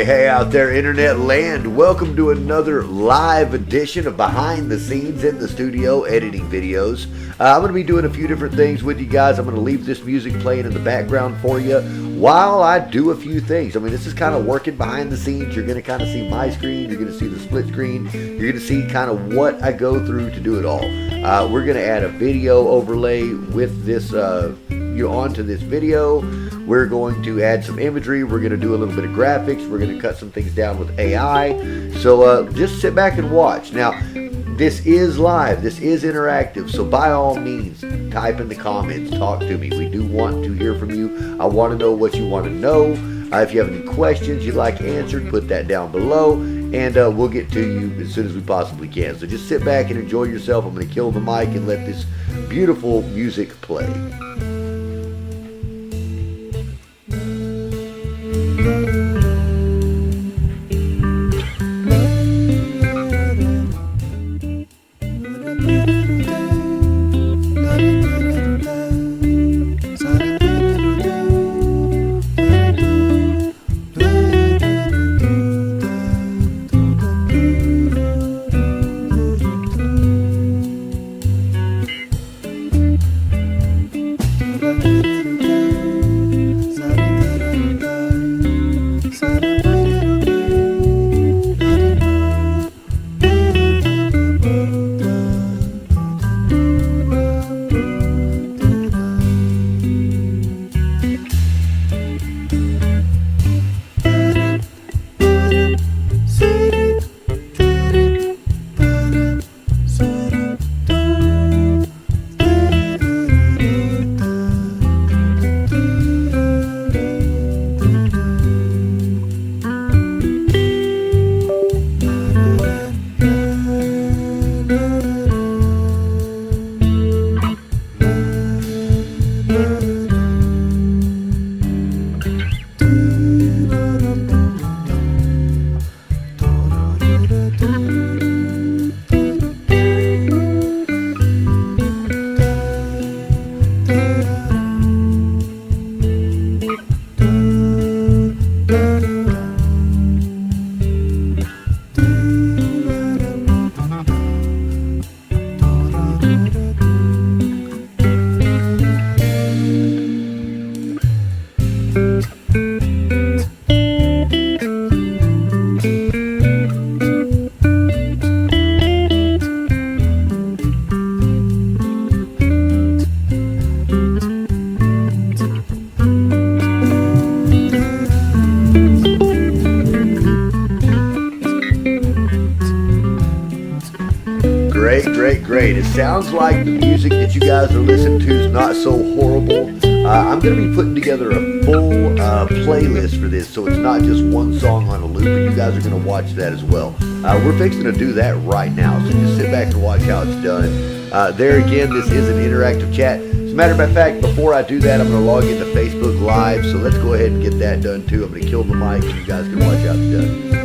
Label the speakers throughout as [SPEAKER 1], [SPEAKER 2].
[SPEAKER 1] Hey out there, internet land. Welcome to another live edition of Behind the Scenes in the Studio editing videos. I'm going to be doing a few different things with you guys. I'm going to leave this music playing in the background for you while I do a few things. I mean, this is kind of working behind the scenes. You're going to kind of see my screen. You're going to see the split screen. You're going to see kind of what I go through to do it all. We're going to add a video overlay with this onto this video. We're going to add some imagery. We're going to do a little bit of graphics. We're going to cut some things down with AI. So just sit back and watch. Now, this is live. This is interactive. So by all means, type in the comments. Talk to me. We do want to hear from you. I want to know what you want to know. If you have any questions you'd like answered, put that down below. And we'll get to you as soon as we possibly can. So just sit back and enjoy yourself. I'm going to kill the mic and let this beautiful music play. Great. It sounds like the music that you guys are listening to is not so horrible. I'm going to be putting together a full playlist for this, so it's not just one song on a loop, and you guys are going to watch that as well. We're fixing to do that right now, so just sit back and watch how it's done. There again, this is an interactive chat. As a matter of fact, before I do that, I'm going to log into Facebook Live, so let's go ahead and get that done too. I'm going to kill the mic, so you guys can watch how it's done.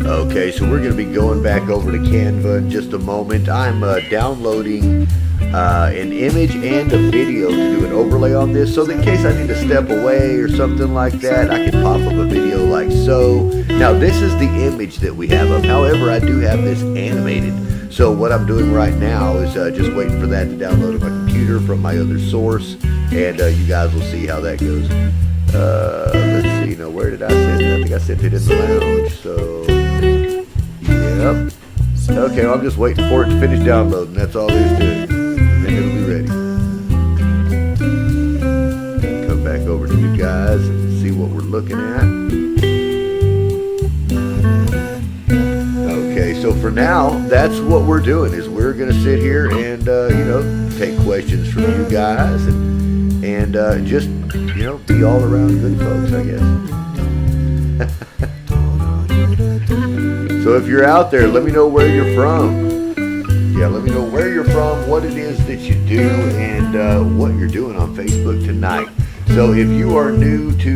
[SPEAKER 1] Okay, so we're going to be going back over to Canva in just a moment. I'm downloading an image and a video to do an overlay on this, so that in case I need to step away or something like that, I can pop up a video like so. Now, this is the image that we have up. However, I do have this animated. So what I'm doing right now is just waiting for that to download on my computer from my other source, and you guys will see how that goes. Let's see, now where did I send it? I think I sent it in the lounge, so yep. Okay, well, I'm just waiting for it to finish downloading. That's all there's to it. And then it'll be ready. Come back over to you guys and see what we're looking at. Okay, so for now, that's what we're doing, is we're going to sit here and, take questions from you guys and just, be all around good folks, I guess. So if you're out there, let me know where you're from. Yeah, let me know where you're from, what it is that you do, and what you're doing on Facebook tonight. So if you are new to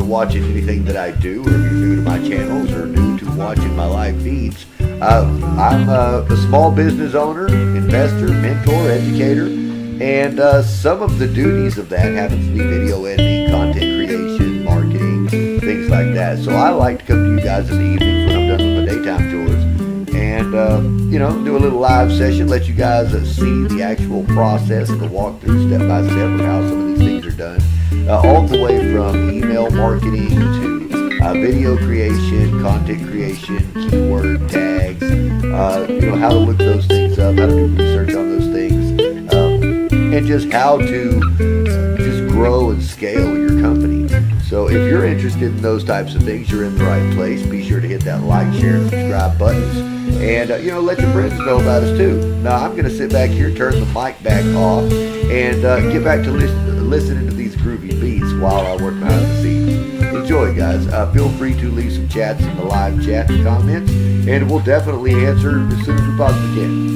[SPEAKER 1] watching anything that I do, or if you're new to my channels, or new to watching my live feeds, I'm a small business owner, investor, mentor, educator, and some of the duties of that happens to be video editing, content creation, marketing, things like that. So I like to come to you guys in the evenings when I'm done with my daytime chores and, do a little live session, let you guys see the actual process and the walkthrough step by step of how some of these things are done. All the way from email marketing to video creation, content creation, keyword tags, how to look those things up, how to do research on those things, and just how to just grow and scale your company. So if you're interested in those types of things, you're in the right place. Be sure to hit that like, share, and subscribe buttons, and let your friends know about us too. Now I'm going to sit back here, turn the mic back off, and get back to listening to these groovy beats while I work behind the scenes. Enjoy, guys. Feel free to leave some chats in the live chat and comments, and we'll definitely answer as soon as we possibly can.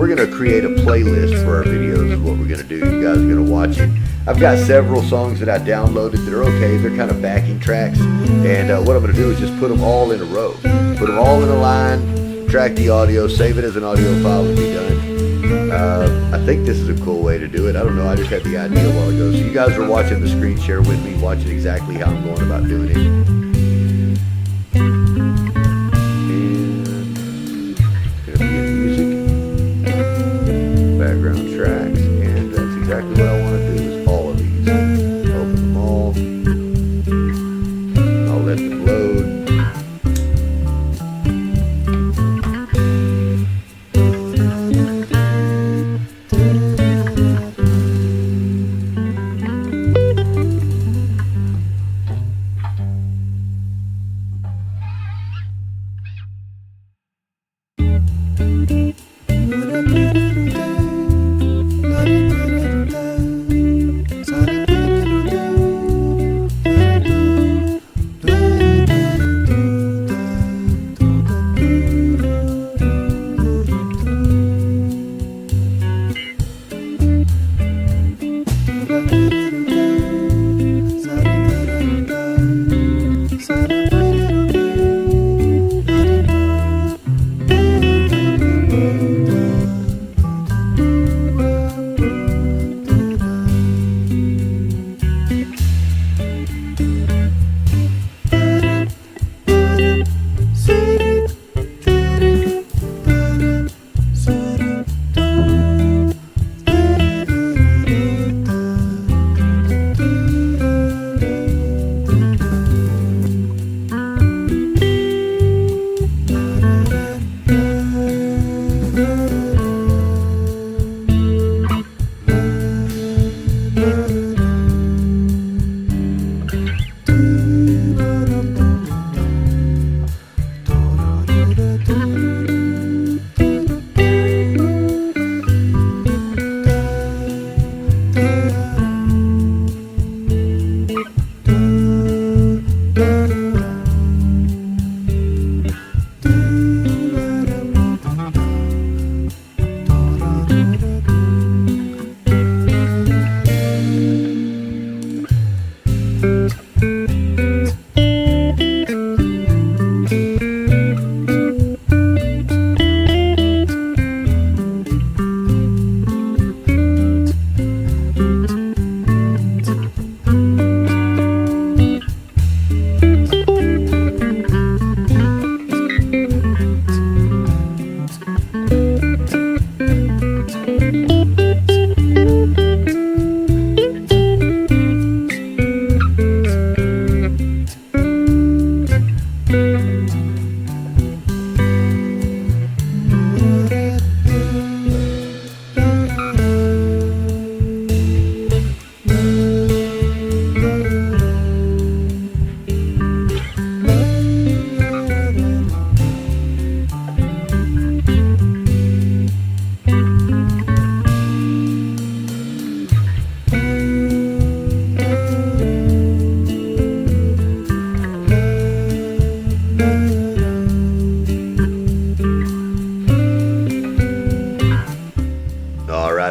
[SPEAKER 1] we're going to create a playlist for our videos is what we're going to do. You guys are going to watch it. I've got several songs that I downloaded that are okay. They're kind of backing tracks. And what I'm going to do is just put them all in a row. Put them all in a line, track the audio, save it as an audio file and be done. I think this is a cool way to do it. I don't know. I just had the idea a while ago. So you guys are watching the screen share with me, watching exactly how I'm going about doing it. Background tracks, and that's exactly what I want to do is all of these. Open them all. I'll let them load.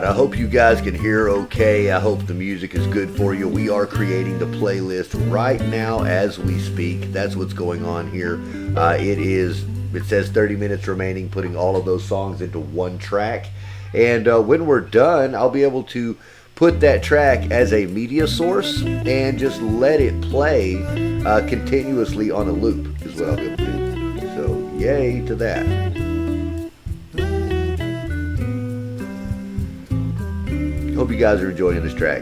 [SPEAKER 1] I hope you guys can hear okay. I hope the music is good for you. We are creating the playlist right now as we speak. That's what's going on here. It says 30 minutes remaining, putting all of those songs into one track. And when we're done, I'll be able to put that track as a media source and just let it play continuously on a loop is what I'll be able to do. So yay to that. Hope you guys are enjoying this track.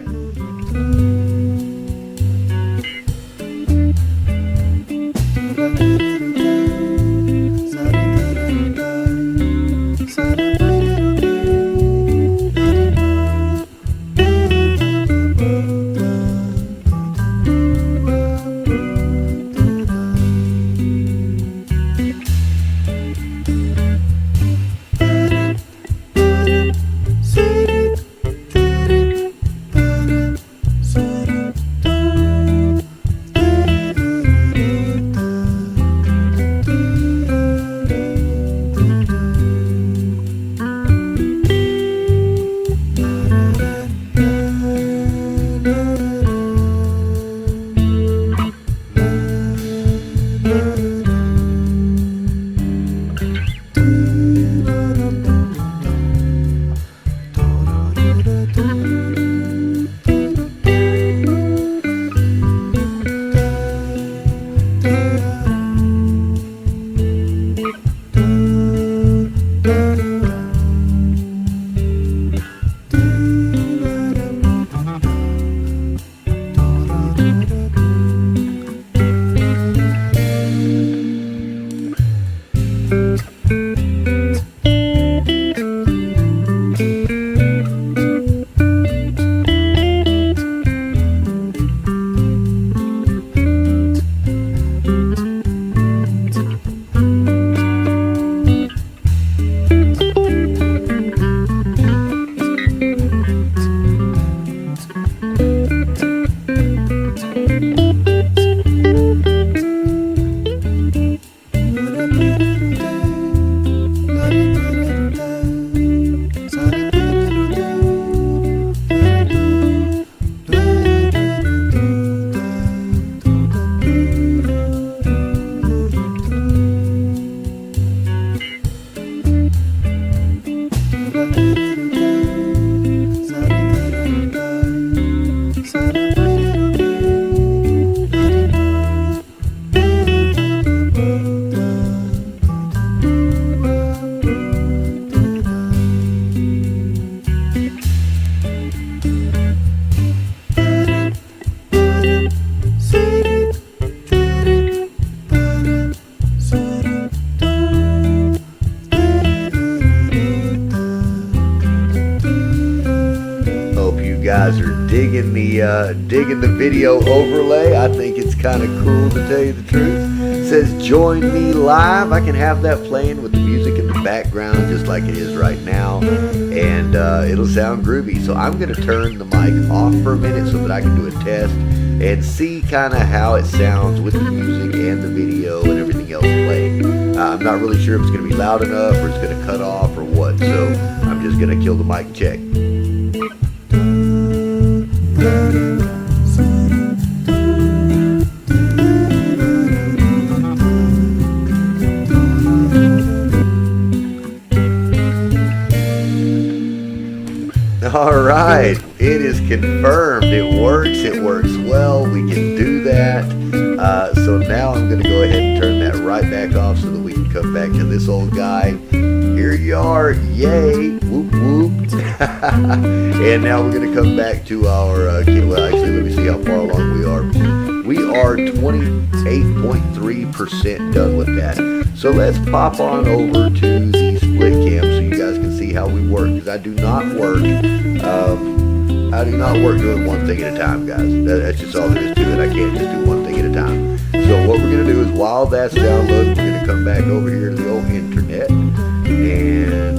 [SPEAKER 1] digging the video overlay. I think it's kind of cool, to tell you the truth. It says join me live. I can have that playing with the music in the background just like it is right now, and it'll sound groovy. So I'm going to turn the mic off for a minute so that I can do a test and see kind of how it sounds with the music and the video and everything else playing. I'm not really sure if it's going to be loud enough or it's going to cut off or what, so I'm just going to kill the mic and check. All right, it is confirmed. It works well. We can do that. So now I'm going to go ahead and turn that right back off so that we can come back to this old guy. Here you are. Yay. Whoop, whoop. And now we're going to come back to our, well, actually, let me see how far along we are. We are 28.3% done with that. So let's pop on over to the split cam so you guys can see how we work, because I do not work doing one thing at a time, guys. That's just all there is to it. I can't just do one thing at a time. So what we're going to do is, while that's downloading, we're going to come back over here to the old internet and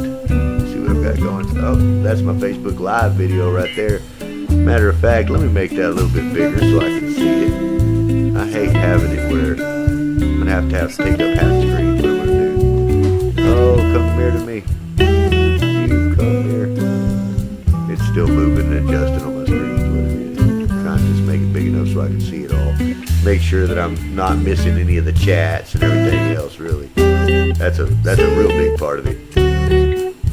[SPEAKER 1] see what I've got going. Oh, that's my Facebook Live video right there. Matter of fact, let me make that a little bit bigger so I can see it. I hate having it where I'm going to have to take up half the screen. What am I going to do? Oh, come here to me. You come here. It's still moving and adjusting on my screen. Is what it is. I'm trying to just make it big enough so I can see it all. Make sure that I'm not missing any of the chats and everything else, really. That's a real big part of it.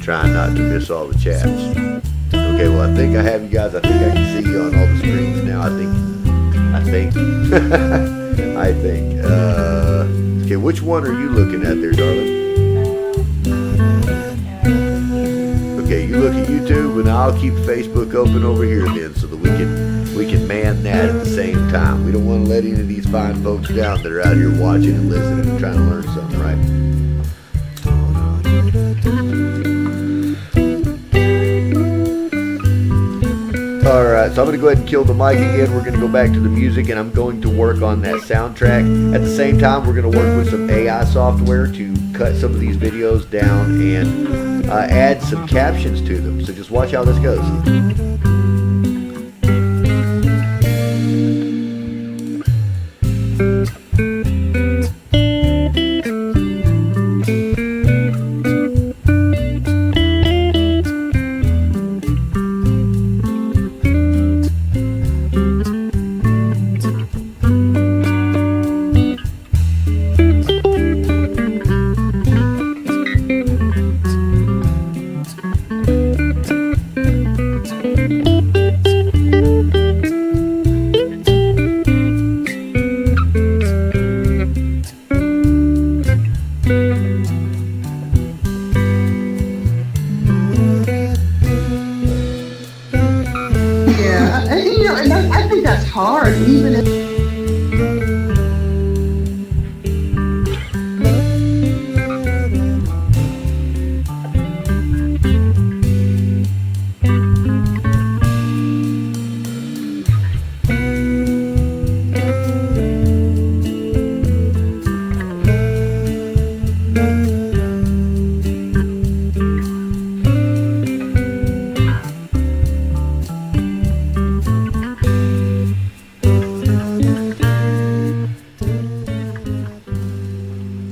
[SPEAKER 1] Trying not to miss all the chats. Okay, well, I think I have you guys. I think I can see you on all the screens now. I think. Okay, which one are you looking at there, darling? Okay, you look at YouTube, and I'll keep Facebook open over here then, so that we can man that at the same time. We don't want to let any of these fine folks down that are out here watching and listening and trying to learn something, right? Alright, so I'm going to go ahead and kill the mic again. We're going to go back to the music, and I'm going to work on that soundtrack. At the same time, we're going to work with some AI software to cut some of these videos down and add some captions to them. So just watch how this goes.
[SPEAKER 2] Hard, even if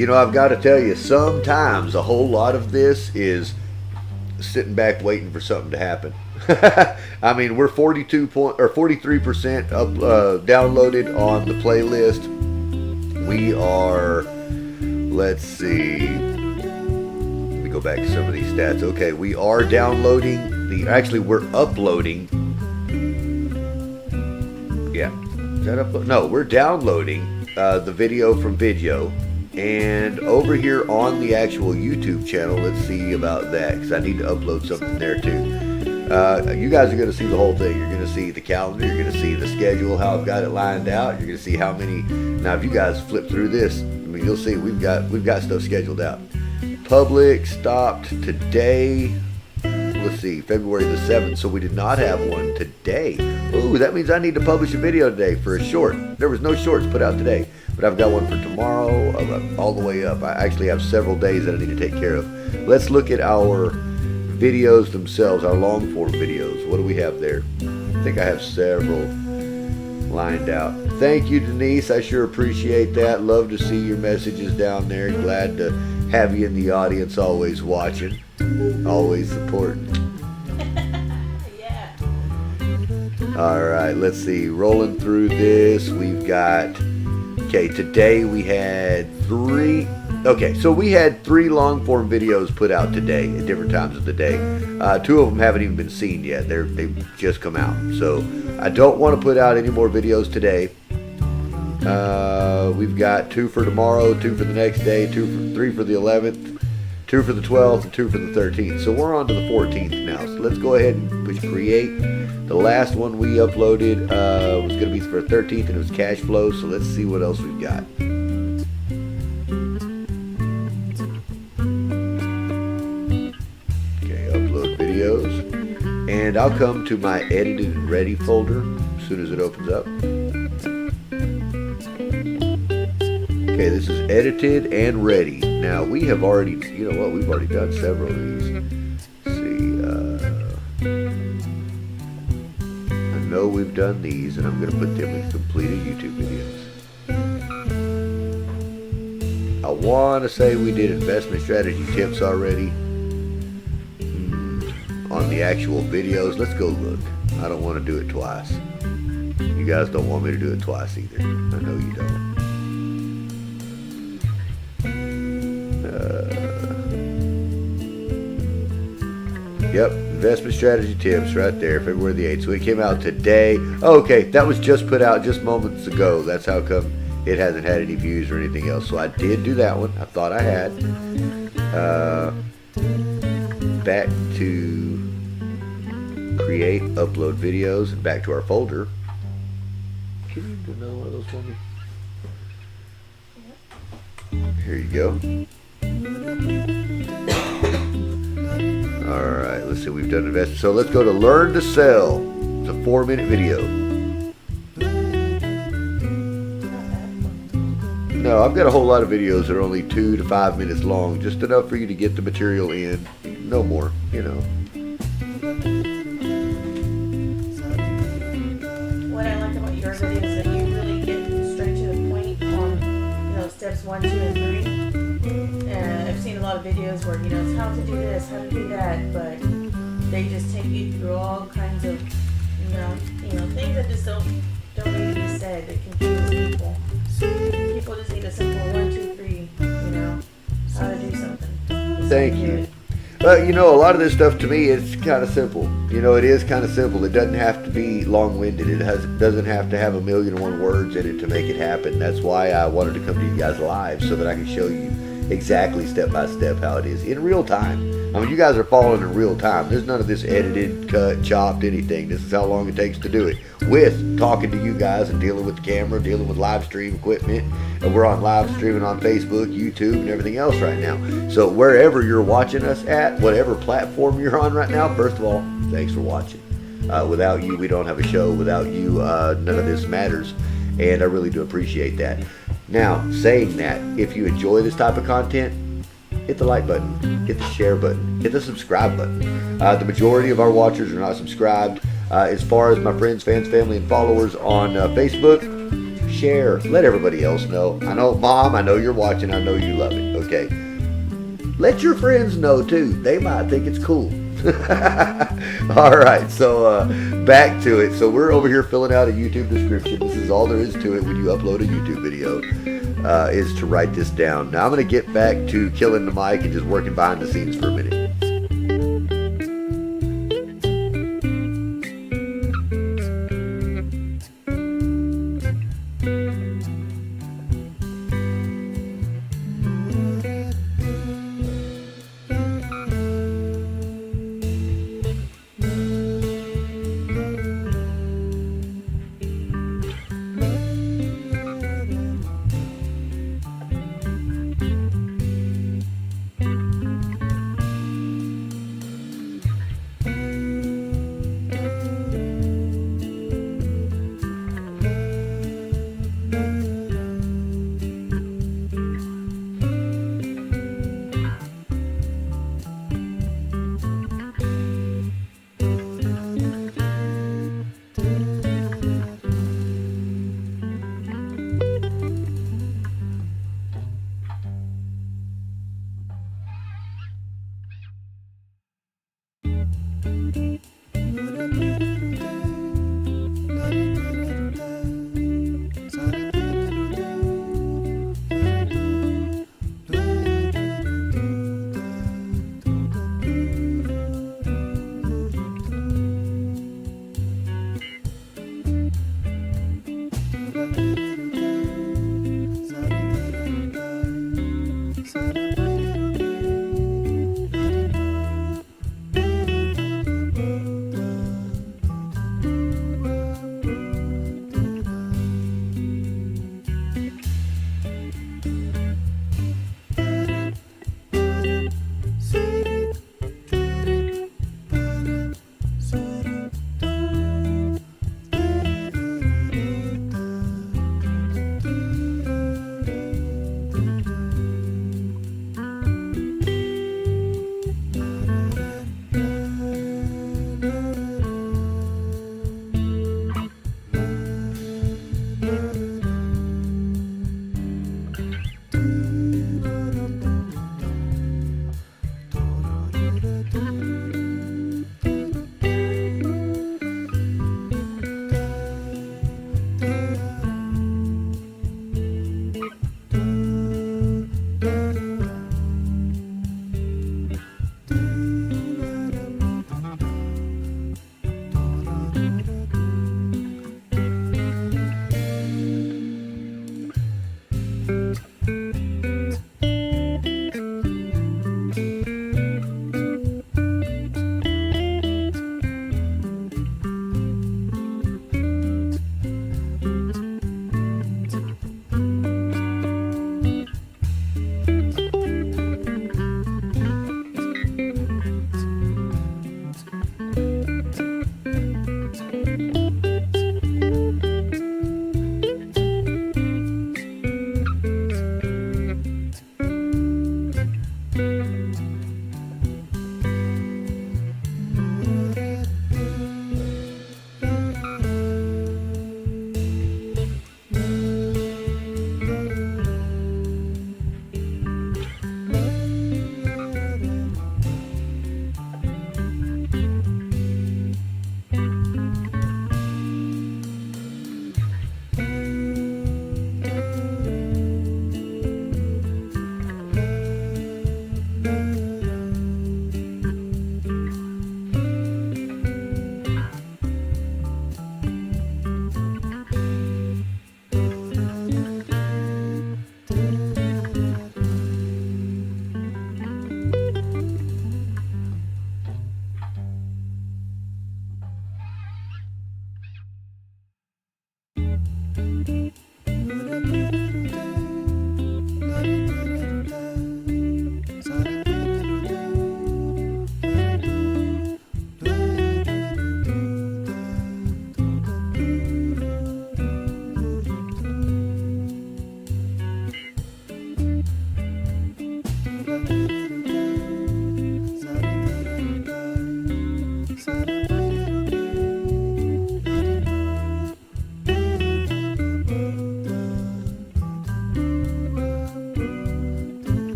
[SPEAKER 1] You know, I've got to tell you, sometimes a whole lot of this is sitting back waiting for something to happen. I mean, we're 43% downloaded on the playlist. We are, let's see, let me go back to some of these stats. Okay, we are downloading actually we're uploading. Yeah, is that upload? No, we're downloading the video from Video. And over here on the actual YouTube channel, let's see about that, because I need to upload something there too. You guys are going to see the whole thing. You're going to see the calendar. You're going to see the schedule, how I've got it lined out. You're going to see how many. Now, if you guys flip through this, I mean, you'll see we've got stuff scheduled out. Public stopped today. Let's let's see, February the 7th, so we did not have one today. Ooh, that means I need to publish a video today for a short. There was no shorts put out today, but I've got one for tomorrow, all the way up. I actually have several days that I need to take care of. Let's look at our videos themselves, our long form videos. What do we have there? I think I have several lined out. Thank you, Denise. I sure appreciate that. Love to see your messages down there. Glad to have you in the audience, always watching, always supporting.
[SPEAKER 3] Yeah.
[SPEAKER 1] All right, let's see. Rolling through this, we've got, okay, today we had three long form videos put out today at different times of the day. Two of them haven't even been seen yet. They've just come out. So I don't want to put out any more videos today. We've got 2 for tomorrow, 2 for the next day, 3 for the 11th, 2 for the 12th, and 2 for the 13th. So we're on to the 14th now. So let's go ahead and push create. The last one we uploaded was going to be for the 13th, and it was cash flow. So let's see what else we've got. Okay, upload videos. And I'll come to my edited and ready folder as soon as it opens up. Okay, this is edited and ready. Now we have already, you know what, we've already done several of these. Let's see, I know we've done these, and I'm going to put them in completed YouTube videos. I want to say we did investment strategy tips already on the actual videos. Let's go look. I don't want to do it twice. You guys don't want me to do it twice either. I know you don't. Yep, investment strategy tips right there, February the 8th. So it came out today. Oh, okay, that was just put out just moments ago. That's how come it hasn't had any views or anything else. So I did do that one. I thought I had. Back to create, upload videos, and back to our folder. Can you do another one of those for me? Here you go. Alright, let's see, we've done investment. So let's go to learn to sell. It's a 4-minute video. No, I've got a whole lot of videos that are only 2 to 5 minutes long. Just enough for you to get the material in. No more, you know.
[SPEAKER 3] What I like about your videos is that you really get straight to the point on, steps 1, 2, and 3. And I've seen a lot of videos where, it's how to do this, how to do that, but they just take you through all kinds of, things that just don't need to be said, that confuse people. People just need a simple 1, 2, 3, how to do something.
[SPEAKER 1] Thank you. But, a lot of this stuff to me is kind of simple. It is kind of simple. It doesn't have to be long-winded. It doesn't have to have 1,000,001 words in it to make it happen. That's why I wanted to come to you guys live, so that I can show you exactly step by step how it is in real time. I mean, you guys are following in real time. There's none of this edited, cut, chopped, anything. This is how long it takes to do it, with talking to you guys and dealing with the camera, dealing with live stream equipment. And we're on live streaming on Facebook, YouTube, and everything else right now. So wherever you're watching us at, whatever platform you're on right now, first of all, thanks for watching. Without you, we don't have a show. Without you, none of this matters. And I really do appreciate that. Now, saying that, if you enjoy this type of content, hit the like button, hit the share button, hit the subscribe button. The majority of our watchers are not subscribed. As far as my friends, fans, family, and followers on Facebook, share. Let everybody else know. I know, Mom, I know you're watching. I know you love it. Okay. Let your friends know, too. They might think it's cool. All right, so back to it. So we're over here filling out a YouTube description. This is all there is to it when you upload a YouTube video, is to write this down. Now I'm going to get back to killing the mic and just working behind the scenes for a minute.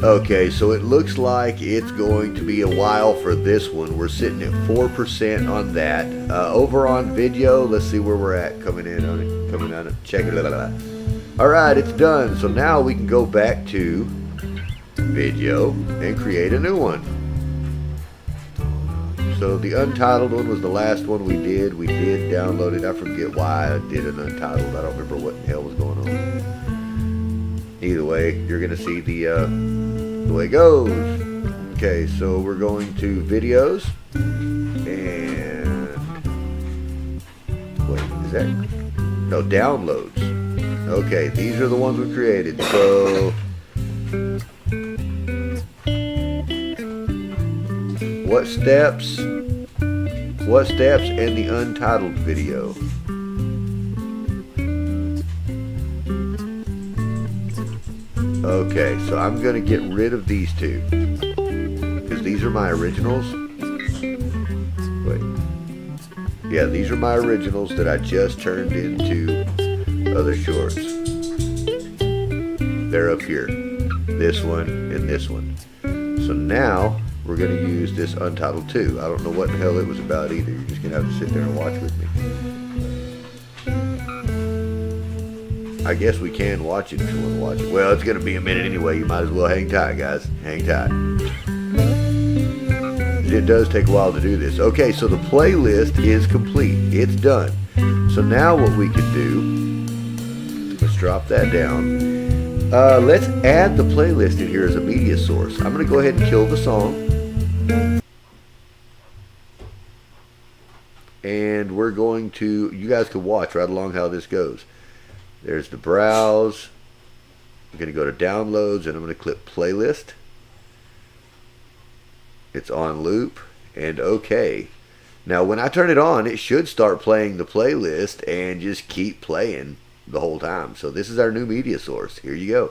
[SPEAKER 1] Okay, so it looks like it's going to be a while for this one. We're sitting at 4% on that. Over on video, let's see where we're at coming in on it. Coming on it. Check it out. All right, it's done. So now we can go back to video and create a new one. So the untitled one was the last one we did. We did download it. I forget why I did an untitled. I don't remember what the hell was going on. Either way, you're going to see the way it goes. Okay, so we're going to videos. And wait, is that? No, downloads. Okay, these are the ones we created. So what steps and the untitled video. Okay, so I'm going to get rid of these two because these are my originals. Wait. Yeah, these are my originals that I just turned into other shorts. They're up here. This one and this one. So now we're going to use this untitled 2. I don't know what the hell it was about either. You're just going to have to sit there and watch with me. I guess we can watch it if you want to watch it. Well, it's going to be a minute anyway. You might as well hang tight, guys. Hang tight. It does take a while to do this. Okay, so the playlist is complete. It's done. So now what we can do, let's drop that down. Let's add the playlist in here as a media source. I'm going to go ahead and kill the song. And we're going to, you guys can watch right along how this goes. There's the browse. I'm going to go to downloads and I'm going to click playlist. It's on loop and okay. Now when I turn it on, it should start playing the playlist and just keep playing the whole time. So this is our new media source. Here you go.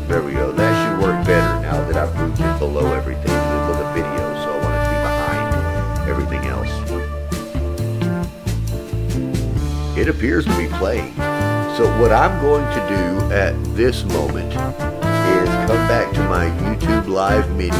[SPEAKER 1] There we go. That should work better now that I've moved it below everything. It was a video, so I want it to be behind everything else. It appears to be playing. So what I'm going to do at this moment is come back to my YouTube live menu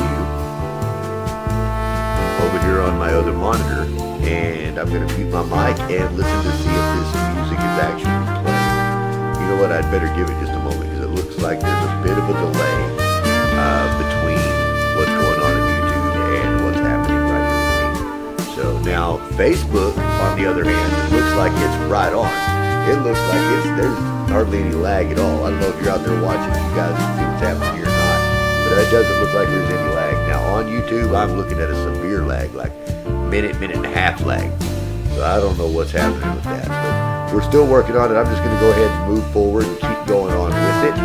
[SPEAKER 1] over here on my other monitor, and I'm going to mute my mic and listen to see if this music is actually playing. You know what? I'd better give it just a moment because it looks like there's a bit of a delay between what's going on in YouTube and what's happening right here with me. So now Facebook, on the other hand, it looks like it's right on. It looks like there's hardly any lag at all. I don't know if you're out there watching, if you guys can see what's happening here or not, but it doesn't look like there's any lag. Now on YouTube, I'm looking at a severe lag, like minute and a half lag. So I don't know what's happening with that, but we're still working on it. I'm just going to go ahead and move forward and keep going on with it.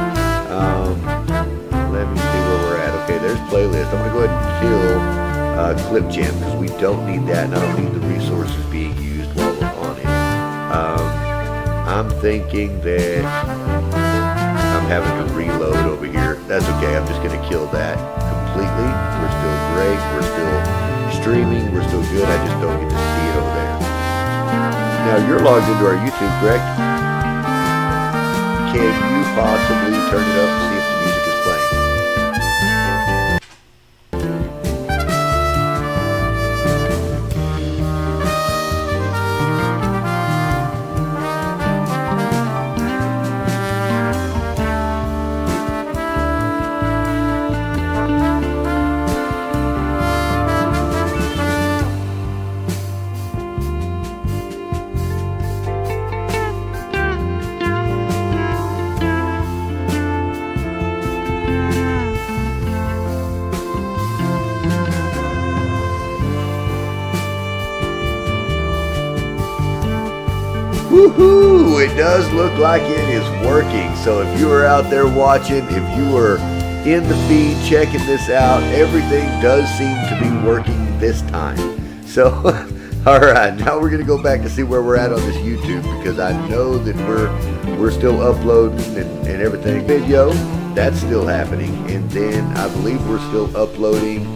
[SPEAKER 1] Let me see where we're at. Okay, there's playlist. I'm going to go ahead and kill Clip Jam because we don't need that, and I don't need the resources being used while we're on it. I'm thinking that I'm having to reload over here. That's okay. I'm just going to kill that completely. We're still great. We're still streaming. We're still good. I just don't get to see it over there. Now, you're logged into our YouTube, correct? Can you possibly turn it up and see if the music is playing? Woohoo! It does look like it is working. So if you are out there watching, if you are in the feed checking this out, everything does seem to be working this time. So, all right, now we're gonna go back to see where we're at on this YouTube, because I know that we're still uploading and everything. Video, that's still happening, and then I believe we're still uploading.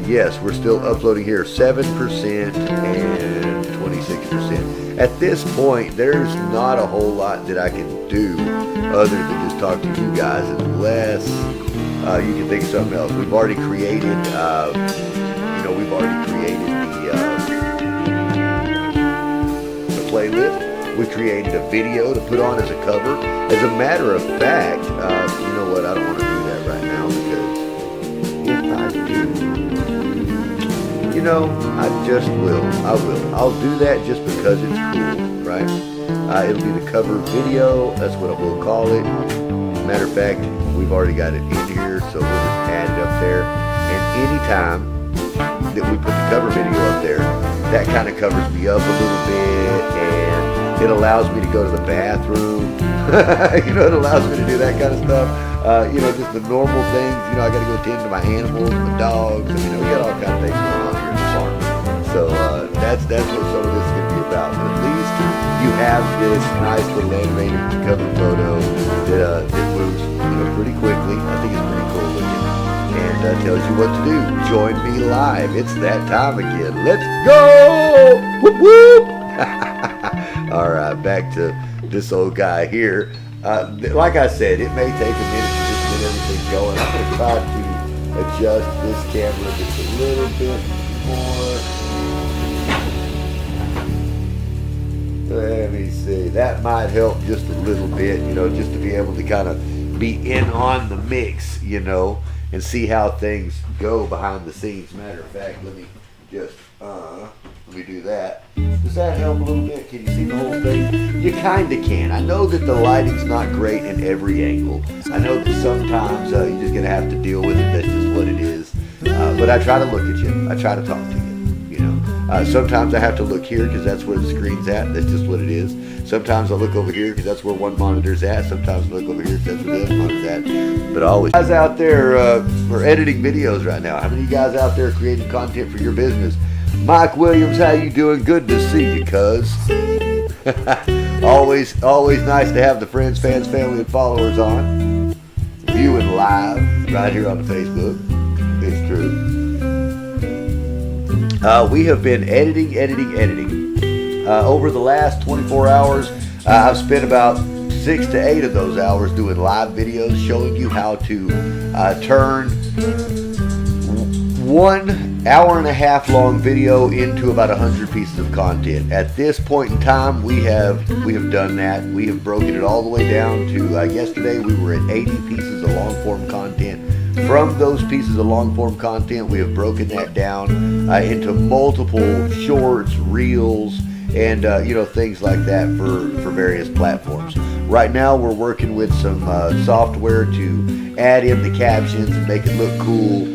[SPEAKER 1] Yes, we're still uploading here, 7% and 26%. At this point, there's not a whole lot that I can do other than just talk to you guys, unless you can think of something else. We've already created, the playlist. We created a video to put on as a cover. As a matter of fact, you know what? I don't want to do that right now, because if I do, you know, I just will. I will. I'll do that just because it's cool, right? It'll be the cover video. That's what we'll call it. Matter of fact, we've already got it in here, so we'll just add it up there. And anytime that we put the cover video up there, that kind of covers me up a little bit, and it allows me to go to the bathroom. You know, it allows me to do that kind of stuff. You know, just the normal things. You know, I got to go tend to my animals, my dogs. I mean, we got all kinds of things going on here at the farm. So that's what some of this is going to be about. But at least you have this nice little animated cover photo that moves, you know, pretty quickly. I think it's pretty cool looking, and tells you what to do. Join me live. It's that time again. Let's go! Whoop whoop! All right, back to this old guy here. Like I said, it may take a minute to just get everything going. I'm going to try to adjust this camera just a little bit more. Let me see. That might help just a little bit, you know, just to be able to kind of be in on the mix, you know, and see how things go behind the scenes. Matter of fact, let me just, let me do that. Does that help a little bit? Can you see the whole thing? You kind of can. I know that the lighting's not great in every angle. I know that sometimes you're just going to have to deal with it. That's just what it is. But I try to look at you. I try to talk to you. Sometimes I have to look here because that's where the screen's at. That's just what it is. Sometimes I look over here because that's where one monitor's at. Sometimes I look over here because that's where the other monitor's at. But always, guys out there are editing videos right now. How many of you guys out there creating content for your business? Mike Williams, how you doing? Good to see you, cuz. always nice to have the friends, fans, family, and followers on. Viewing live right here on the Facebook. It's true. We have been editing. Over the last 24 hours, I've spent about 6 to 8 of those hours doing live videos showing you how to turn 1 hour and a half long video into about 100 pieces of content. At this point in time, we have done that. We have broken it all the way down to yesterday we were at 80 pieces of long form content. From those pieces of long form content, we have broken that down into multiple shorts, reels, and things like that for various platforms. Right now, we're working with some software to add in the captions and make it look cool,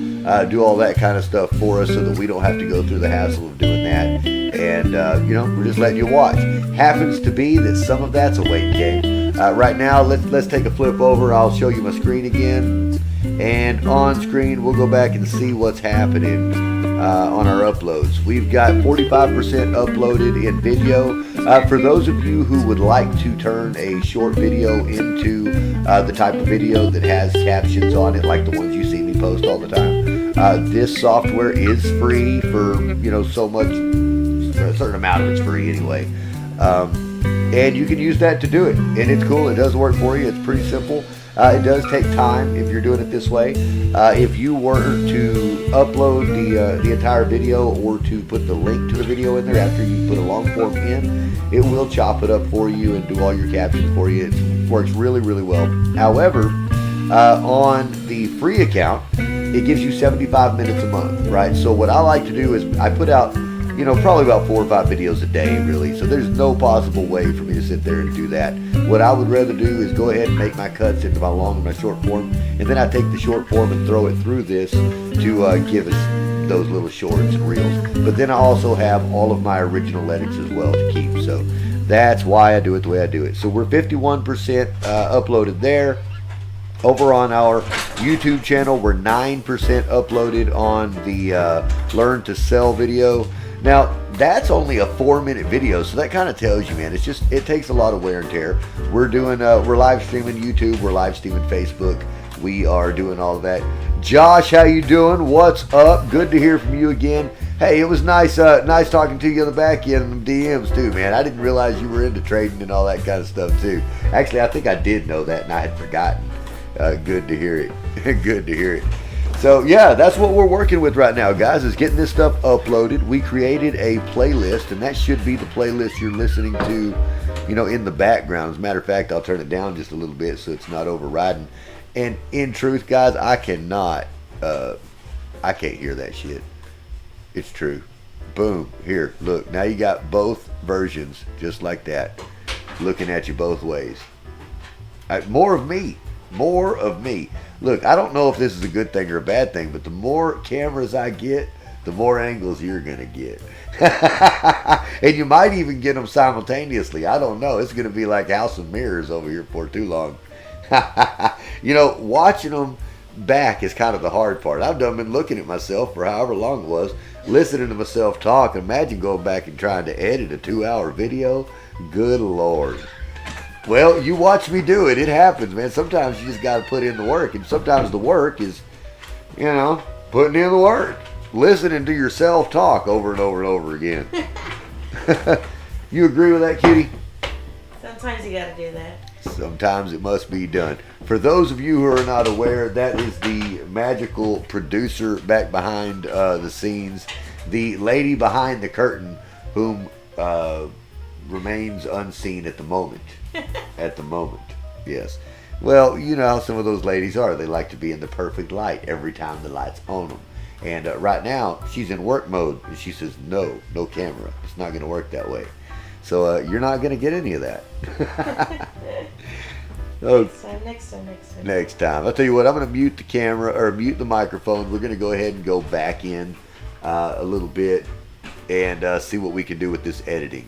[SPEAKER 1] do all that kind of stuff for us, so that we don't have to go through the hassle of doing that. And we're just letting you watch. Happens to be that some of that's a waiting game. Right now, let's take a flip over. I'll show you my screen again. And on screen, we'll go back and see what's happening on our uploads. We've got 45% uploaded in video. For those of you who would like to turn a short video into the type of video that has captions on it, like the ones you see me post all the time, this software is free for so much. A certain amount of it's free anyway. And you can use that to do it. And it's cool. It does work for you. It's pretty simple. It does take time if you're doing it this way. If you were to upload the entire video, or to put the link to the video in there after you put a long form in, it will chop it up for you and do all your captions for you. It works really, really well. However, on the free account, it gives you 75 minutes a month, right? So what I like to do is I put out probably about 4 or 5 videos a day, really. So there's no possible way for me to sit there and do that. What I would rather do is go ahead and make my cuts into my long and my short form, and then I take the short form and throw it through this to give us those little shorts and reels. But then I also have all of my original edits as well to keep. So That's why I do it the way I do it. So we're 51% uploaded there. Over on our YouTube channel, we're 9% uploaded on the Learn to Sell video. Now, that's only a 4-minute video, so that kind of tells you, man, it takes a lot of wear and tear. We're live streaming YouTube, we're live streaming Facebook, we are doing all of that. Josh, how you doing? What's up? Good to hear from you again. Hey, it was nice talking to you on the back end of the DMs too, man. I didn't realize you were into trading and all that kind of stuff too. Actually, I think I did know that and I had forgotten. Good to hear it. Good to hear it. So yeah, that's what we're working with right now, guys, is getting this stuff uploaded. We created a playlist, and that should be the playlist you're listening to, in the background. As a matter of fact, I'll turn it down just a little bit so it's not overriding. And in truth, guys, I can't hear that shit. It's true. Boom. Here, look. Now you got both versions just like that, looking at you both ways. More of me. More of me. Look, I don't know if this is a good thing or a bad thing, but the more cameras I get, the more angles you're going to get. And you might even get them simultaneously. I don't know. It's going to be like House of Mirrors over here for too long. Watching them back is kind of the hard part. I've been looking at myself for however long it was, listening to myself talk. Imagine going back and trying to edit a 2-hour video. Good Lord. Well, you watch me do it. It happens, man. Sometimes you just got to put in the work. And sometimes the work is, putting in the work. Listening to yourself talk over and over and over again. You agree with that, Kitty?
[SPEAKER 3] Sometimes you got to do that.
[SPEAKER 1] Sometimes it must be done. For those of you who are not aware, that is the magical producer back behind the scenes. The lady behind the curtain whom remains unseen at the moment. At the moment, yes. Well, you know how some of those ladies are. They like to be in the perfect light every time the light's on them. And right now, she's in work mode. And she says, no camera. It's not going to work that way. So you're not going to get any of that. Next time. I'll tell you what, I'm going to mute the camera or mute the microphone. We're going to go ahead and go back in a little bit and see what we can do with this editing.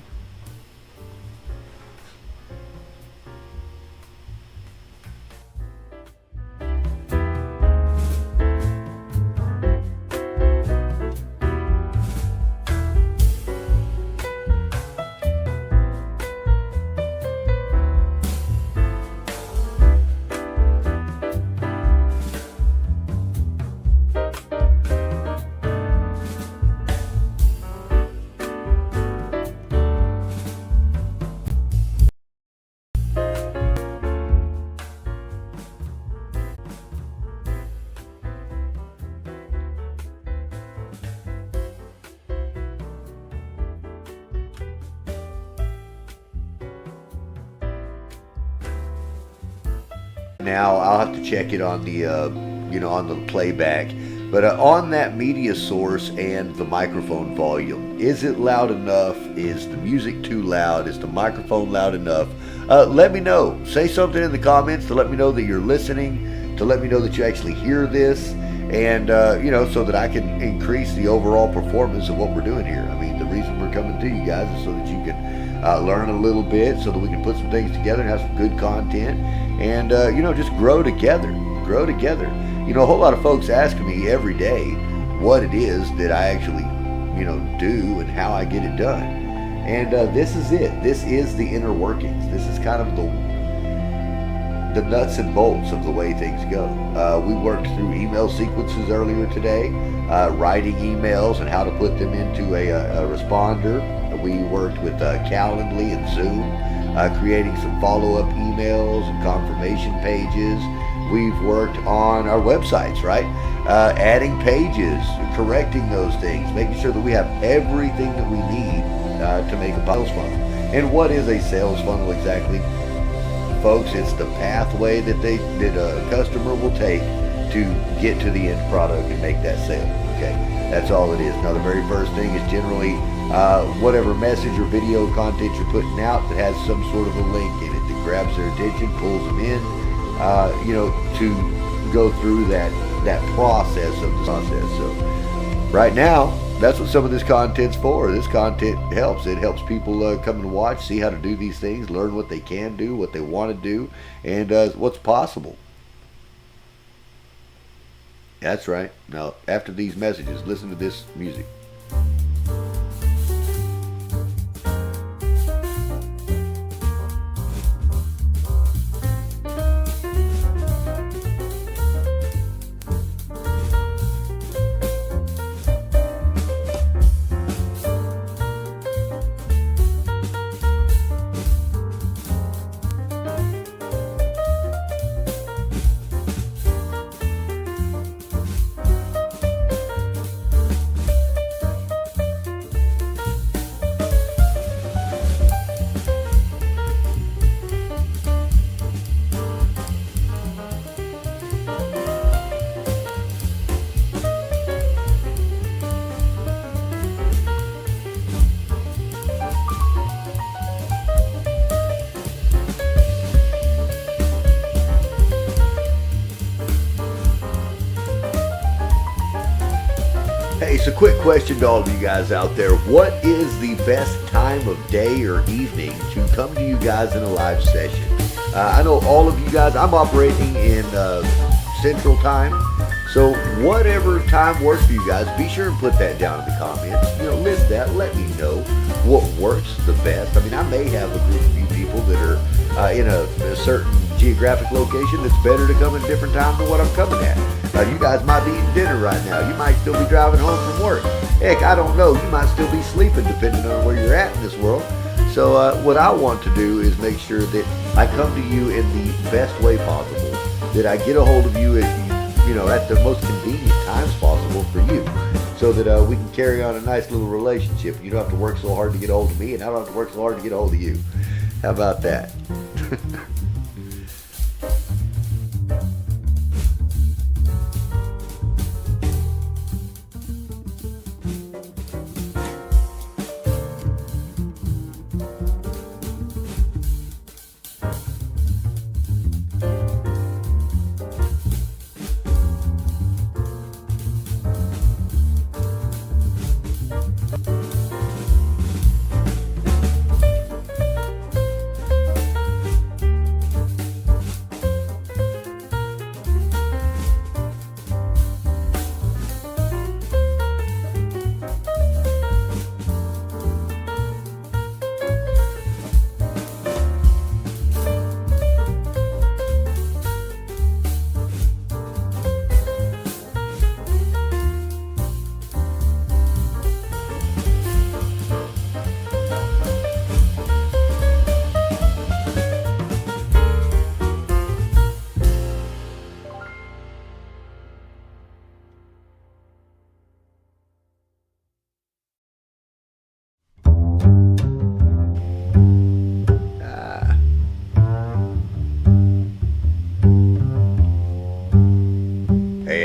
[SPEAKER 1] Now I'll have to check it on the on the playback, but on that media source and the microphone volume, is it loud enough? Is the music too loud? Is the microphone loud enough? Let me know. Say something in the comments to let me know that you're listening, to let me know that you actually hear this, and so that I can increase the overall performance of what we're doing here. I mean, the reason we're coming to you guys is so that you can learn a little bit, so that we can put some things together and have some good content, and just grow together. A whole lot of folks ask me every day what it is that I actually do and how I get it done, and this is it. This is the inner workings. This is kind of the nuts and bolts of the way things go. We worked through email sequences earlier today, writing emails and how to put them into a responder. We worked with Calendly and Zoom, creating some follow-up emails and confirmation pages. We've worked on our websites, right? Adding pages, correcting those things, making sure that we have everything that we need to make a sales funnel. And what is a sales funnel exactly? Folks, it's the pathway that a customer will take to get to the end product and make that sale. Okay, that's all it is. Now, the very first thing is generally whatever message or video content you're putting out that has some sort of a link in it that grabs their attention, pulls them in, to go through that process of the process. So right now, that's what some of this content's for. This content helps. It helps people come and watch, see how to do these things, learn what they can do, what they want to do, and what's possible. That's right. Now, after these messages, listen to this music. Hey, so quick question to all of you guys out there. What is the best time of day or evening to come to you guys in a live session? I know all of you guys, I'm operating in Central Time. So whatever time works for you guys, be sure and put that down in the comments. You know, list that. Let me know what works the best. I mean, I may have a group of you people that are in a certain geographic location that's better to come at a different time than what I'm coming at. You guys might be eating dinner right now. You might still be driving home from work. Heck, I don't know. You might still be sleeping depending on where you're at in this world. So what I want to do is make sure that I come to you in the best way possible, that I get a hold of you at the most convenient times possible for you, so that we can carry on a nice little relationship. You don't have to work so hard to get a hold of me, and I don't have to work so hard to get a hold of you. How about that?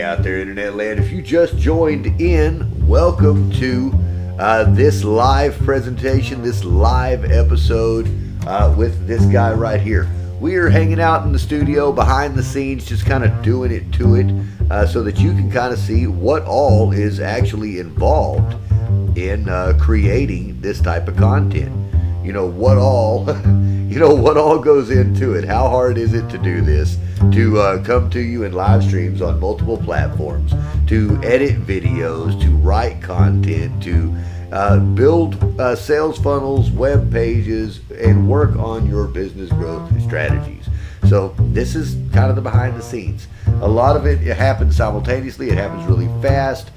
[SPEAKER 1] Out there, internet land, if you just joined in, welcome to this live presentation, this live episode with this guy right here. We are hanging out in the studio behind the scenes, just kind of doing it to it, so that you can kind of see what all is actually involved in creating this type of content. You know what all what all goes into it. How hard is it to do this, to come to you in live streams on multiple platforms, to edit videos, to write content, to build sales funnels, web pages, and work on your business growth strategies. So this is kind of the behind the scenes. A lot of it happens simultaneously. It happens really fast.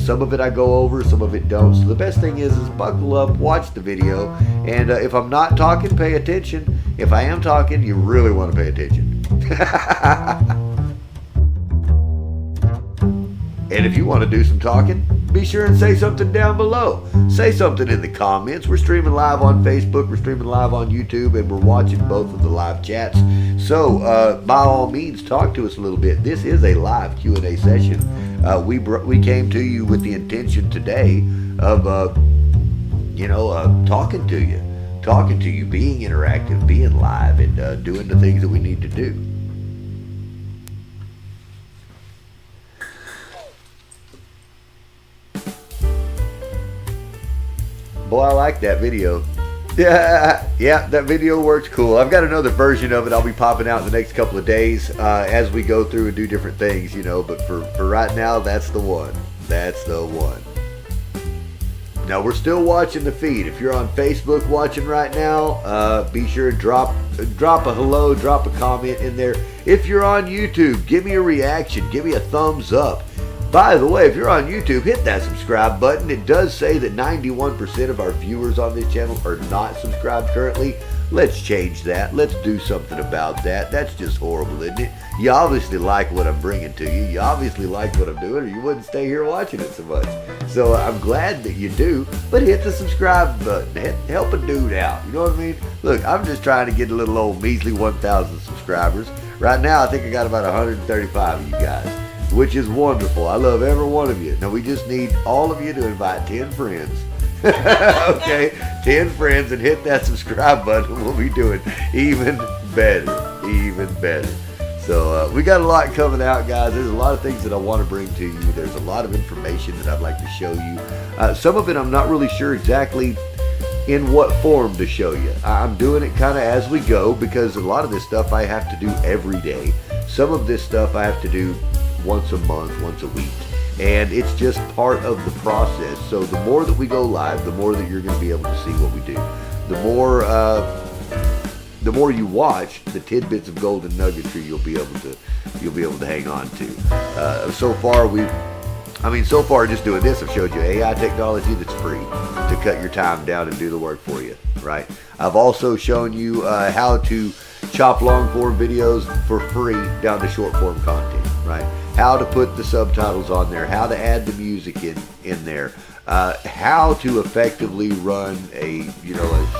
[SPEAKER 1] Some of it I go over, some of it don't. So the best thing is buckle up, watch the video, and if I'm not talking, pay attention. If I am talking, you really want to pay attention. And if you want to do some talking, be sure and say something down below. Say something in the comments. We're streaming live on Facebook, we're streaming live on YouTube, and we're watching both of the live chats. So by all means, talk to us a little bit. This is a live Q&A session. We came to you with the intention today of talking to you, being interactive, being live, and doing the things that we need to do. Boy, I like that video. Yeah, that video works cool. I've got another version of it I'll be popping out in the next couple of days as we go through and do different things, you know. But for right now, that's the one. That's the one. Now, we're still watching the feed. If you're on Facebook watching right now, be sure to drop a hello, drop a comment in there. If you're on YouTube, give me a reaction. Give me a thumbs up. By the way, if you're on YouTube, hit that subscribe button. It does say that 91% of our viewers on this channel are not subscribed currently. Let's change that. Let's do something about that. That's just horrible, isn't it? You obviously like what I'm bringing to you. You obviously like what I'm doing, or you wouldn't stay here watching it so much. So I'm glad that you do, but hit the subscribe button. Help a dude out. You know what I mean? Look, I'm just trying to get a little old measly 1,000 subscribers. Right now, I think I got about 135 of you guys, which is wonderful. I love every one of you. Now, we just need all of you to invite 10 friends. Okay, 10 friends, and hit that subscribe button. We'll be doing even better. So we got a lot coming out, guys. There's a lot of things that I want to bring to you. There's a lot of information that I'd like to show you. Some of it I'm not really sure exactly in what form to show you. I'm doing it kind of as we go, because a lot of this stuff I have to do every day. Some of this stuff I have to do once a month, once a week. And it's just part of the process. So the more that we go live, the more that you're going to be able to see what we do. The more you watch, the tidbits of golden nuggetry you'll be able to hang on to. So far just doing this, I've showed you AI technology that's free to cut your time down and do the work for you, right? I've also shown you how to chop long form videos for free down to short form content, right? How to put the subtitles on there, how to add the music in there, how to effectively run a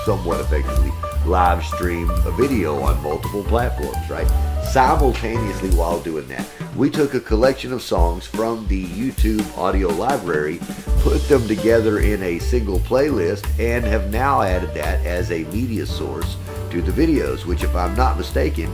[SPEAKER 1] somewhat effectively live stream a video on multiple platforms, right? Simultaneously while doing that, we took a collection of songs from the YouTube audio library, put them together in a single playlist, and have now added that as a media source to the videos, which, if I'm not mistaken,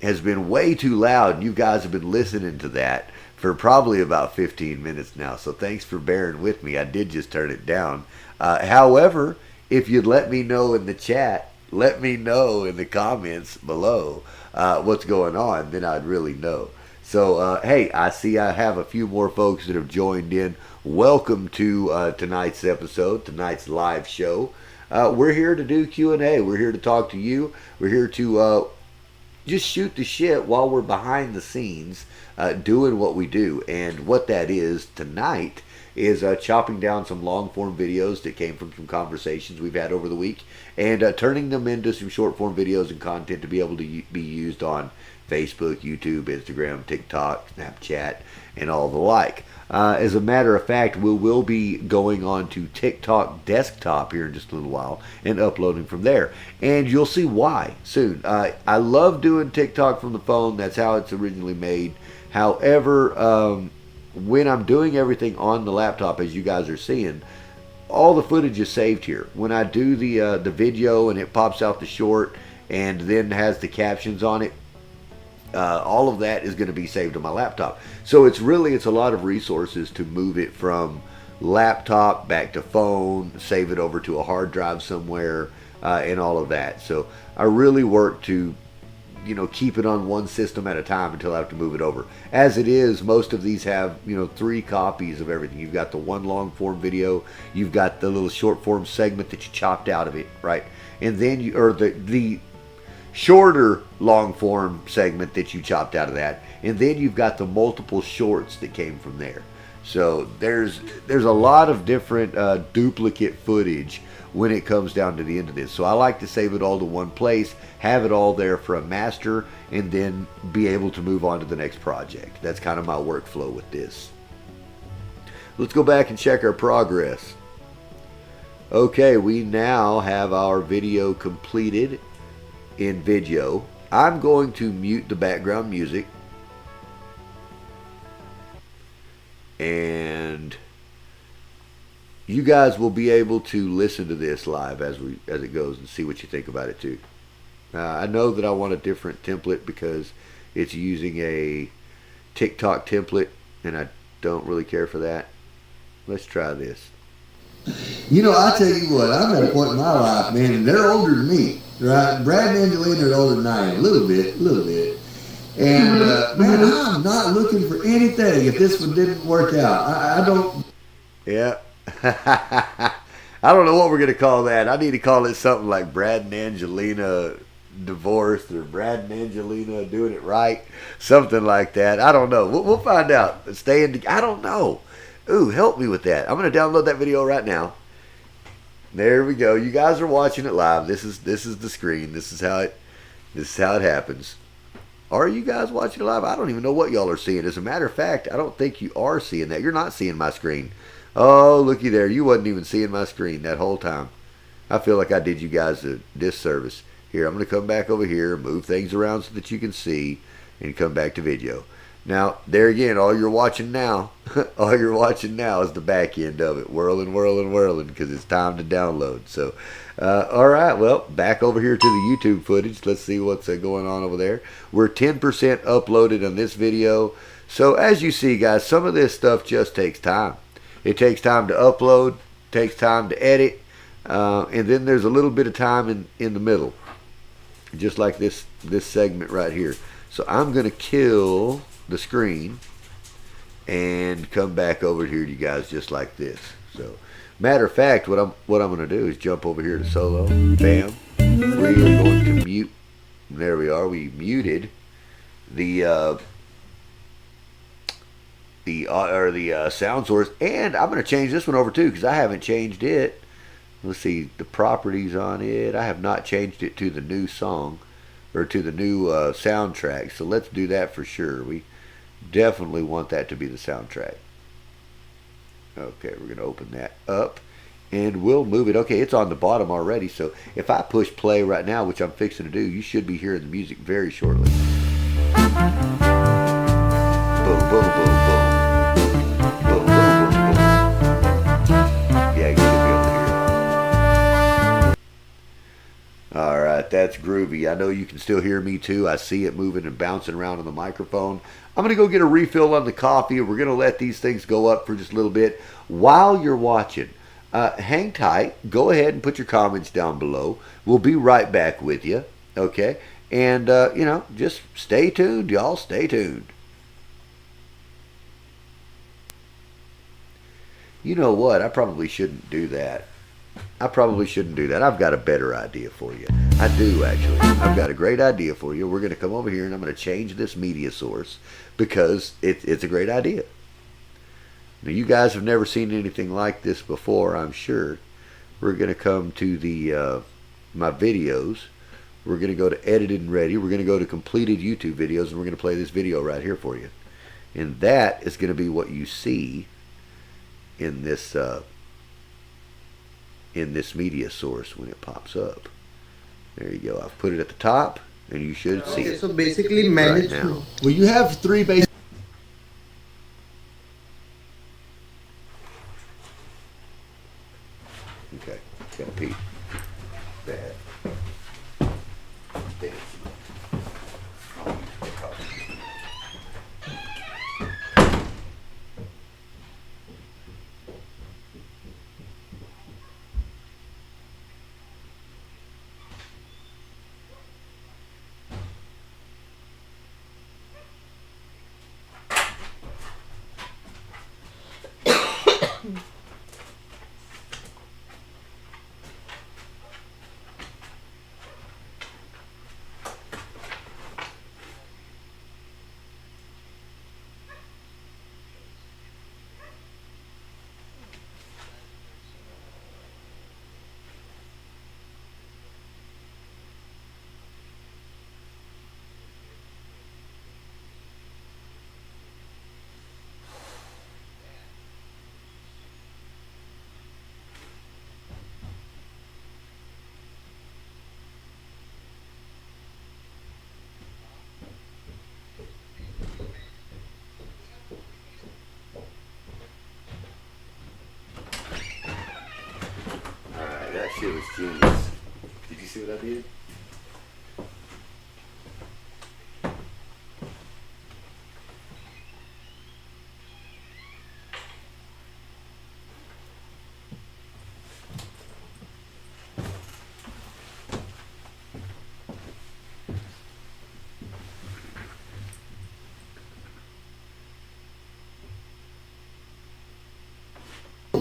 [SPEAKER 1] has been way too loud. You guys have been listening to that for probably about 15 minutes now, so thanks for bearing with me. I did just turn it down. However, if you'd let me know in the chat, let me know in the comments below what's going on, then I'd really know. So, hey, I see I have a few more folks that have joined in. Welcome to tonight's episode, tonight's live show. We're here to do Q&A. We're here to talk to you. We're here to just shoot the shit while we're behind the scenes doing what we do. And what that is tonight is chopping down some long form videos that came from some conversations we've had over the week, and turning them into some short form videos and content to be able to be used on Facebook, YouTube, Instagram, TikTok, Snapchat, and all the like. As a matter of fact, we will be going on to TikTok desktop here in just a little while and uploading from there. And you'll see why soon. I love doing TikTok from the phone. That's how it's originally made. However, when I'm doing everything on the laptop, as you guys are seeing, all the footage is saved here. When I do the video and it pops out the short and then has the captions on it, all of that is going to be saved on my laptop. So it's a lot of resources to move it from laptop back to phone, save it over to a hard drive somewhere, and all of that. So I really work to keep it on one system at a time until I have to move it over. As it is, most of these have 3 copies of everything. You've got the one long form video, you've got the little short form segment that you chopped out of it, right? And then the shorter long form segment that you chopped out of that, and then you've got the multiple shorts that came from there. So there's a lot of different duplicate footage when it comes down to the end of this. So I like to save it all to one place, have it all there for a master, and then be able to move on to the next project. That's kind of my workflow with this. Let's go back and check our progress. Okay, we now have our video completed in video. I'm going to mute the background music, and you guys will be able to listen to this live as it goes and see what you think about it too. I know that I want a different template because it's using a TikTok template, and I don't really care for that. Let's try this.
[SPEAKER 4] You know, I tell you what, I'm at a point in my life, man, and they're older than me, right? Brad and Angelina are older than I am, a little bit. And man, I'm not looking for anything if this one didn't work out. I don't.
[SPEAKER 1] Yeah. I don't know what we're going to call that. I need to call it something like Brad and Angelina divorced or Brad and Angelina doing it right. Something like that. I don't know. We'll find out. I don't know. Ooh, help me with that. I'm going to download that video right now. There we go. You guys are watching it live. This is the screen. This is how it happens. Are you guys watching it live? I don't even know what y'all are seeing. As a matter of fact, I don't think you are seeing that. You're not seeing my screen. Oh, looky there. You wasn't even seeing my screen that whole time. I feel like I did you guys a disservice. Here, I'm going to come back over here, move things around so that you can see, and come back to video. Now, there again, all you're watching now is the back end of it, whirling, because it's time to download. So, all right, well, back over here to the YouTube footage. Let's see what's going on over there. We're 10% uploaded on this video. So, as you see, guys, some of this stuff just takes time. It takes time to upload, takes time to edit, and then there's a little bit of time in the middle, just like this segment right here. So, I'm going to kill the screen and come back over here to you guys just like this. So matter of fact, what I'm going to do is jump over here to solo. Bam. We are going to mute. There we are. We muted the sound source, and I'm going to change this one over too because I haven't changed it. Let's see the properties on it. I have not changed it to the new song or to the new soundtrack. So let's do that for sure. We definitely want that to be the soundtrack. Okay, we're going to open that up and we'll move it. Okay, it's on the bottom already. So if I push play right now, which I'm fixing to do, you should be hearing the music very shortly. Boom, boom, boom, boom. Boom, boom, boom, boom. Yeah, you should be able to hear it. All right, that's groovy. I know you can still hear me too. I see it moving and bouncing around on the microphone. I'm going to go get a refill on the coffee. We're going to let these things go up for just a little bit. While you're watching, hang tight. Go ahead and put your comments down below. We'll be right back with you. Okay? And, just stay tuned, y'all. Stay tuned. You know what? I probably shouldn't do that. I've got a better idea for you. I do, actually. I've got a great idea for you. We're going to come over here and I'm going to change this media source because it's a great idea. Now, you guys have never seen anything like this before, I'm sure. We're going to come to the my videos. We're going to go to edited and ready. We're going to go to completed YouTube videos, and we're going to play this video right here for you. And that is going to be what you see in this media source when it pops up. There you go. I've put it at the top, and you should see it.
[SPEAKER 2] So basically, manage
[SPEAKER 1] right now.
[SPEAKER 4] Well, you have three basic.
[SPEAKER 1] Okay, got Pete. Bad. Dance. That shit was genius. Did you see what I did?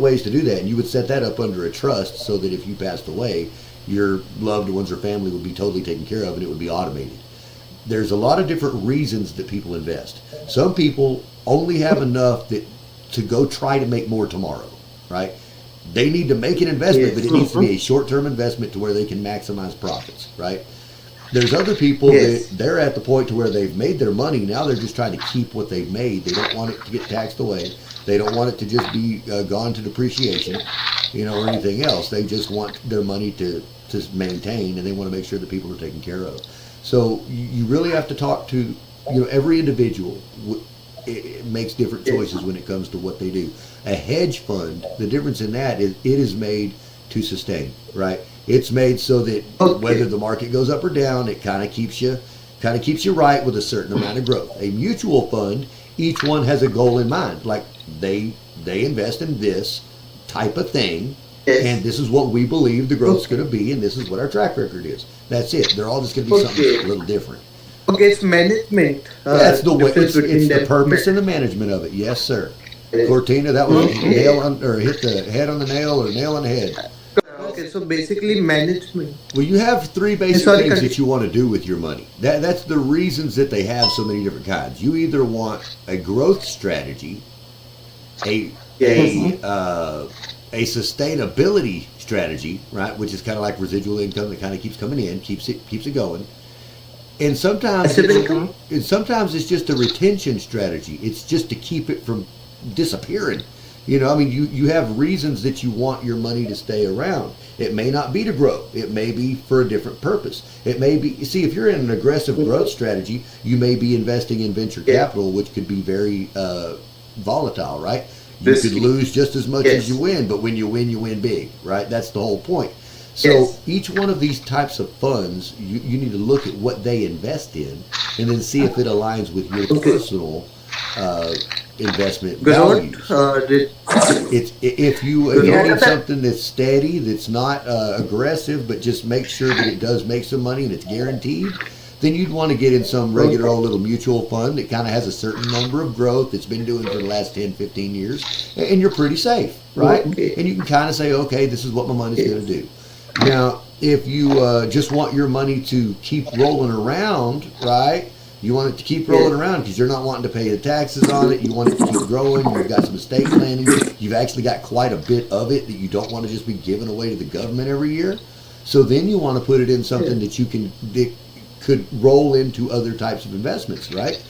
[SPEAKER 1] different ways to do that, and you would set that up under a trust so that if you passed away, your loved ones or family would be totally taken care of and it would be automated. There's a lot of different reasons that people invest. Some people only have enough to go try to make more tomorrow, right? They need to make an investment, but it needs to be a short-term investment to where they can maximize profits, right? There's other people that they're at the point to where they've made their money. Now they're just trying to keep what they've made. They don't want it to get taxed away. They don't want it to just be gone to depreciation, or anything else. They just want their money to maintain, and they want to make sure that people are taken care of. So you really have to talk to, every individual. It makes different choices when it comes to what they do. A hedge fund, the difference in that is it is made to sustain, right? It's made so that whether the market goes up or down, it kind of keeps you right with a certain amount of growth. A mutual fund, each one has a goal in mind. Like they invest in this type of thing, and this is what we believe the growth's going to be, and this is what our track record is. That's it. They're all just going to be something a little different.
[SPEAKER 5] Okay, it's management.
[SPEAKER 1] That's the way. It's the purpose and the management of it. Yes, sir. Cortina, that was hit the head on the nail or nail on the head.
[SPEAKER 5] Okay, so basically management.
[SPEAKER 1] Well, you have three basic things that you want to do with your money. That's the reasons that they have so many different kinds. You either want a growth strategy, a sustainability strategy, right, which is kind of like residual income that kind of keeps coming in, keeps it going. And sometimes it's just a retention strategy. It's just to keep it from disappearing. You have reasons that you want your money to stay around. It may not be to grow. It may be for a different purpose. It may be, if you're in an aggressive growth strategy, you may be investing in venture capital, which could be very volatile, right? You could lose just as much as you win, but when you win big, right? That's the whole point. So each one of these types of funds, you need to look at what they invest in and then see if it aligns with your personal investment values. If you need something that's steady, that's not aggressive, but just make sure that it does make some money and it's guaranteed, then you'd want to get in some regular old little mutual fund that kind of has a certain number of growth that's been doing for the last 10, 15 years, and you're pretty safe, right? And you can kind of say, okay, this is what my money's going to do. Now, if you just want your money to keep rolling around, right? You want it to keep rolling around because you're not wanting to pay the taxes on it. You want it to keep growing. You've got some estate planning. You've actually got quite a bit of it that you don't want to just be giving away to the government every year. So then you want to put it in something that could roll into other types of investments, right?